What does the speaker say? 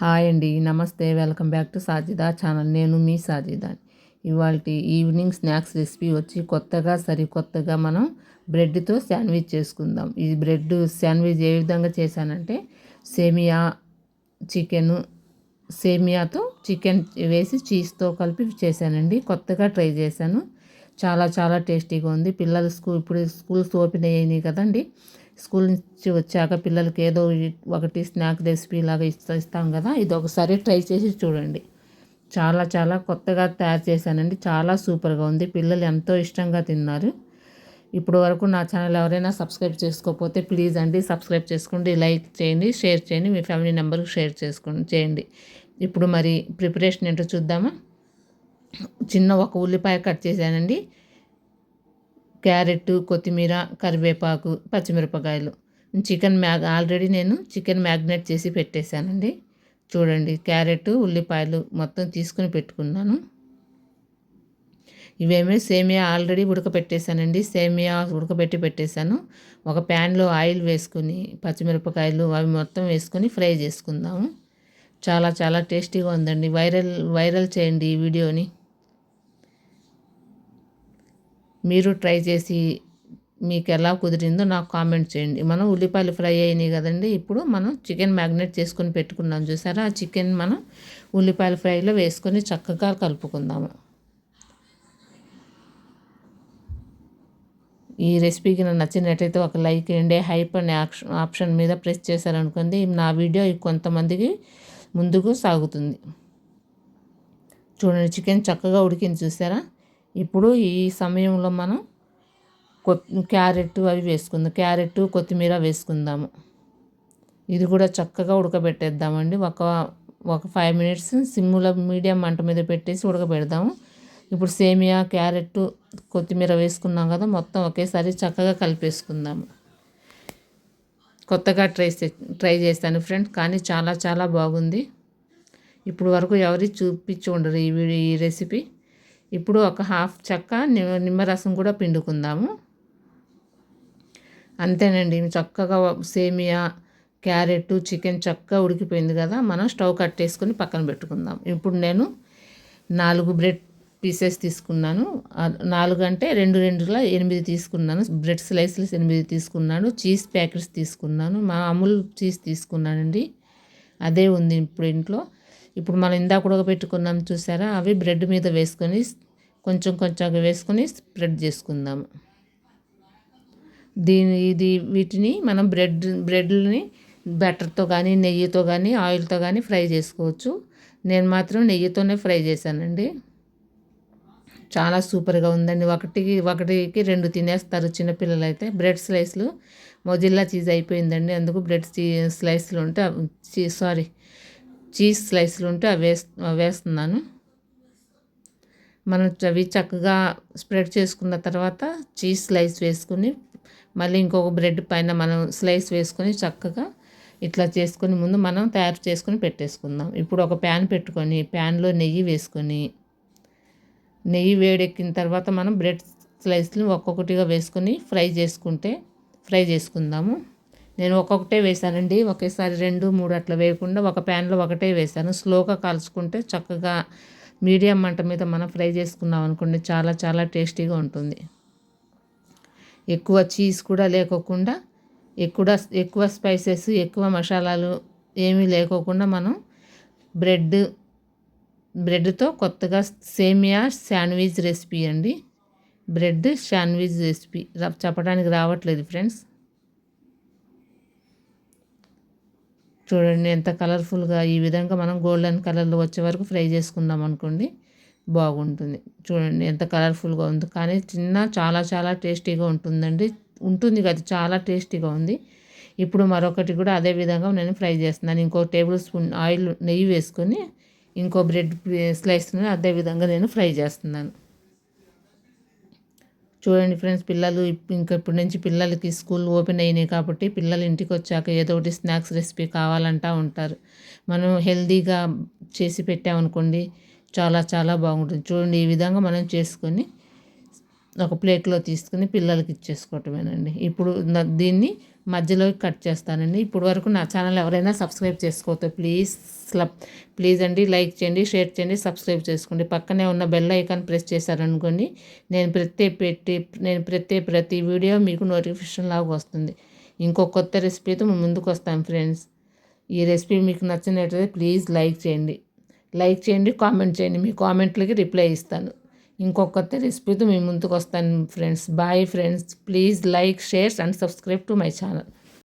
Hi అండి, నమస్తే. Welcome back to Sajida channel. నేను మీ సాజిదాని. ఇవాల్టి ఈవినింగ్ స్నాక్స్ రెసిపీ వచ్చి సరికొత్తగా మనం బ్రెడ్తో శాండ్విచ్ చేసుకుందాం. ఈ బ్రెడ్ శాండ్విచ్ ఏ విధంగా చేశానంటే సేమియా చికెను సేమియాతో చికెన్ వేసి చీజ్తో కలిపి చేశానండి. కొత్తగా ట్రై చేశాను. చాలా టేస్టీగా ఉంది. పిల్లలు ఇప్పుడు స్కూల్స్ ఓపెన్ అయ్యాయి కదండి. స్కూల్ నుంచి వచ్చాక పిల్లలకి ఏదో ఒకటి స్నాక్ రెసిపీ లాగా ఇస్తాం కదా. ఇది ఒకసారి ట్రై చేసి చూడండి. చాలా కొత్తగా తయారు చేశానండి. చాలా సూపర్గా ఉంది. పిల్లలు ఎంతో ఇష్టంగా తిన్నారు. ఇప్పుడు వరకు నా ఛానల్ ఎవరైనా సబ్స్క్రైబ్ చేసుకోకపోతే ప్లీజ్ అండి సబ్స్క్రైబ్ చేసుకోండి, లైక్ చేయండి, షేర్ చేయండి, మీ ఫ్యామిలీ మెంబర్కి షేర్ చేయండి. ఇప్పుడు మరి ప్రిపరేషన్ ఏంటో చూద్దామా. ఒక ఉల్లిపాయ కట్ చేశానండి. క్యారెట్, కొత్తిమీర, కరివేపాకు, పచ్చిమిరపకాయలు, ఆల్రెడీ నేను చికెన్ మ్యాగ్నేట్ చేసి పెట్టేశానండి. చూడండి, క్యారెట్, ఉల్లిపాయలు మొత్తం తీసుకుని పెట్టుకున్నాను. ఇవేమీ సేమియా ఆల్రెడీ ఉడకపెట్టేశానండి. సేమియా ఉడకబెట్టి పెట్టేశాను. ఒక ప్యాన్లో ఆయిల్ వేసుకుని పచ్చిమిరపకాయలు అవి మొత్తం వేసుకొని ఫ్రై చేసుకుందాము. చాలా టేస్టీగా ఉందండి. వైరల్ చేయండి ఈ వీడియోని. మీరు ట్రై చేసి మీకు ఎలా కుదిరిందో నాకు కామెంట్ చేయండి. మనం ఉల్లిపాయలు ఫ్రై అయినాయి కదండి. ఇప్పుడు మనం చికెన్ మ్యాగ్నేట్ చేసుకొని పెట్టుకున్నాం చూసారా. ఆ చికెన్ మనం ఉల్లిపాయల ఫ్రైలో వేసుకొని చక్కగా కలుపుకుందాము. ఈ రెసిపీకి నాకు నచ్చినట్టయితే ఒక లైక్ వేయండి. హైప్ అనే ఆప్షన్ మీద ప్రెస్ చేశారనుకోండి నా వీడియో కొంతమందికి ముందుకు సాగుతుంది. చూడండి, చికెన్ చక్కగా ఉడికింది చూసారా. ఇప్పుడు ఈ సమయంలో మనం క్యారెట్ అవి వేసుకుందాం. క్యారెట్, కొత్తిమీర వేసుకుందాము. ఇది కూడా చక్కగా ఉడకబెట్టేద్దామండి. ఒక 5 మినిట్స్ సిమ్లో మీడియం మంట మీద పెట్టేసి ఉడకబెడదాము. ఇప్పుడు సేమియా, క్యారెట్, కొత్తిమీర వేసుకున్నాం కదా, మొత్తం ఒకేసారి చక్కగా కలిపేసుకుందాము. కొత్తగా ట్రై చేస్తాను ఫ్రెండ్స్, కానీ చాలా బాగుంది. ఇప్పుడు వరకు ఎవరు చూపించి ఉండరు ఈ రెసిపీ. ఇప్పుడు ఒక హాఫ్ చెక్క నిమ్మరసం కూడా పిండుకుందాము. అంతేనండి, చక్కగా సేమియా, క్యారెట్, చికెన్ చక్కగా ఉడికిపోయింది కదా. మనం స్టవ్ కట్టేసుకొని పక్కన పెట్టుకుందాం. ఇప్పుడు నేను 4 బ్రెడ్ పీసెస్ తీసుకున్నాను. 4 అంటే 2 8 తీసుకున్నాను. బ్రెడ్ స్లైసెస్ 8 తీసుకున్నాను. చీజ్ ప్యాకెట్స్ తీసుకున్నాను. అమూల్ చీజ్ తీసుకున్నానండి. అదే ఉంది ఇప్పుడు ఇంట్లో. ఇప్పుడు మనం ఇందాక ఉడకబెట్టుకున్నాం చూసారా, అవి బ్రెడ్ మీద వేసుకొని కొంచెంగా వేసుకొని స్ప్రెడ్ చేసుకుందాము. వీటిని మనం బ్రెడ్ని బటర్తో కానీ, నెయ్యితో కానీ, ఆయిల్తో కానీ ఫ్రై చేసుకోవచ్చు. నేను మాత్రం నెయ్యితోనే ఫ్రై చేశానండి. చాలా సూపర్గా ఉందండి. ఒకటికి 2 తినేస్తారు చిన్నపిల్లలు అయితే. బ్రెడ్ స్లైస్లు మొజిల్లా చీజ్ అయిపోయిందండి. అందుకు స్లైస్లు ఉంటే చీజ్ స్లైస్లు ఉంటే అవి వేస్తున్నాను. మనం అవి చక్కగా స్ప్రెడ్ చేసుకున్న తర్వాత చీజ్ స్లైస్ వేసుకుని మళ్ళీ ఇంకొక బ్రెడ్ పైన మనం స్లైస్ వేసుకొని చక్కగా ఇట్లా చేసుకొని ముందు మనం తయారు చేసుకొని పెట్టేసుకుందాం. ఇప్పుడు ఒక ప్యాన్ పెట్టుకొని ప్యాన్లో నెయ్యి వేసుకొని, నెయ్యి వేడెక్కిన తర్వాత మనం బ్రెడ్ స్లైస్లు ఒక్కొక్కటిగా వేసుకొని ఫ్రై చేసుకుందాము. నేను ఒక్కొక్కటే వేసానండి. ఒకేసారి 2, 3 అట్లా వేయకుండా ఒక ప్యాన్లో ఒకటే వేసాను. స్లోగా కాల్చుకుంటే చక్కగా మీడియం మంట మీద మనం ఫ్రై చేసుకున్నాం అనుకోండి, చాలా టేస్టీగా ఉంటుంది. ఎక్కువ చీజ్ కూడా లేకోకుండా, ఎక్కువ స్పైసెస్, ఎక్కువ మసాలాలు ఏమీ లేకోకుండా మనం బ్రెడ్తో కొత్తగా సేమియా శాండ్విచ్ రెసిపీ అండి. బ్రెడ్ శాండ్విచ్ రెసిపీ చెప్పడానికి రావట్లేదు ఫ్రెండ్స్. చూడండి ఎంత కలర్ఫుల్గా, ఈ విధంగా మనం గోల్డెన్ కలర్లో వచ్చే వరకు ఫ్రై చేసుకున్నాం అనుకోండి బాగుంటుంది. చూడండి ఎంత కలర్ఫుల్గా ఉంది, కానీ చాలా టేస్టీగా ఉంటుంది కదా, చాలా టేస్టీగా ఉంది. ఇప్పుడు మరొకటి కూడా అదే విధంగా నేను ఫ్రై చేస్తున్నాను. ఇంకో టేబుల్ స్పూన్ నెయ్యి వేసుకొని ఇంకో బ్రెడ్ స్లైస్ని అదే విధంగా నేను ఫ్రై చేస్తున్నాను. చూడండి ఫ్రెండ్స్, ఇప్పటి నుంచి పిల్లలకి స్కూల్ ఓపెన్ అయినాయి కాబట్టి పిల్లలు ఇంటికి వచ్చాక ఏదో ఒకటి స్నాక్స్ రెసిపీ కావాలంటూ ఉంటారు. మనం హెల్తీగా చేసి పెట్టామనుకోండి చాలా బాగుంటుంది. చూడండి, ఈ విధంగా మనం చేసుకొని ఒక ప్లేట్లో తీసుకుని పిల్లలకి ఇచ్చేసుకోవటమేనండి. ఇప్పుడు దీన్ని మధ్యలో కట్ చేస్తానండి. ఇప్పుడు వరకు నా ఛానల్ ఎవరైనా సబ్స్క్రైబ్ చేసుకోవద్దు ప్లీజ్ అండి, లైక్ చేయండి, షేర్ చేయండి, సబ్స్క్రైబ్ చేసుకోండి. పక్కనే ఉన్న బెల్ ఐకాన్ ప్రెస్ చేశారనుకోండి నేను ప్రతి వీడియో మీకు నోటిఫికేషన్ లాగా వస్తుంది. ఇంకో కొత్త రెసిపీతో మేము ముందుకు వస్తాం ఫ్రెండ్స్. ఈ రెసిపీ మీకు నచ్చినట్లయితే ప్లీజ్ లైక్ చేయండి, కామెంట్ చేయండి. మీ కామెంట్లకి రిప్లై ఇస్తాను. ఇంకొక కొత్త రెసిపీతో మీ ముందుకు వస్తాను friends. Bye friends. Please like, share and subscribe to my channel.